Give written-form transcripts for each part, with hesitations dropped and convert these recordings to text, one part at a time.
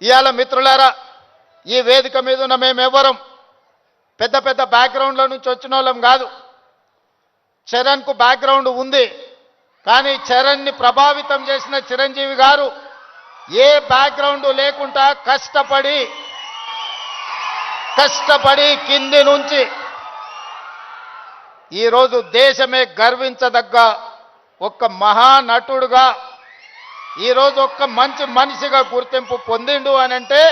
ఇవాళ మిత్రులారా, ఈ వేదిక మీద ఉన్న మేమెవరం పెద్ద పెద్ద బ్యాక్గ్రౌండ్ల నుంచి వచ్చిన వాళ్ళం కాదు. చరణ్కు బ్యాక్గ్రౌండ్ ఉంది, కానీ చరణ్ని ప్రభావితం చేసిన చిరంజీవి గారు ఏ బ్యాక్గ్రౌండ్ లేకుండా కష్టపడి కింది నుంచి ఈరోజు దేశమే గర్వించదగ్గ ఒక మహానటుడుగా ఈరోజు ఒక మంచి మనిషిగా గుర్తింపు పొందిండు అని అంటే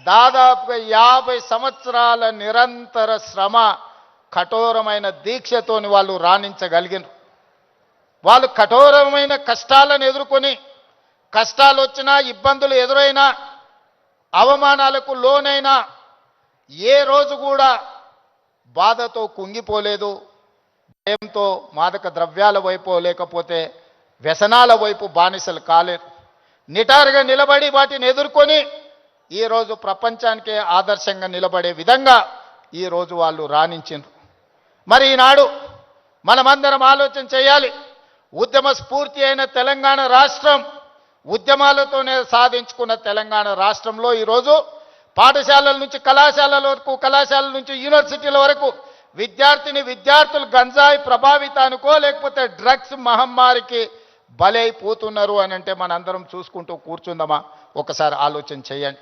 దాదాపుగా 50 సంవత్సరాల నిరంతర శ్రమ, కఠోరమైన దీక్షతోని వాళ్ళు రాణించగలిగినారు. వాళ్ళు కఠోరమైన కష్టాలను ఎదుర్కొని, కష్టాలు వచ్చినా, ఇబ్బందులు ఎదురైనా, అవమానాలకు లోనైనా ఏ రోజు కూడా బాధతో కుంగిపోలేదు. భయంతో మాదక ద్రవ్యాల వైపు లేకపోతే వ్యసనాల వైపు బానిసలు కాలేరు. నిటారుగా నిలబడి వాటిని ఎదుర్కొని ఈరోజు ప్రపంచానికే ఆదర్శంగా నిలబడే విధంగా ఈరోజు వాళ్ళు రాణించారు. మరి ఈనాడు మనమందరం ఆలోచన చేయాలి. ఉద్యమ స్ఫూర్తి అయిన తెలంగాణ రాష్ట్రం, ఉద్యమాలతోనే సాధించుకున్న తెలంగాణ రాష్ట్రంలో ఈరోజు పాఠశాలల నుంచి కళాశాలల వరకు, కళాశాలల నుంచి యూనివర్సిటీల వరకు విద్యార్థులు గంజాయి ప్రభావితానికో లేకపోతే డ్రగ్స్ మహమ్మారికి బలైపోతున్నారు అని అంటే మనందరం చూసుకుంటూ కూర్చుందామా? ఒకసారి ఆలోచన చేయండి.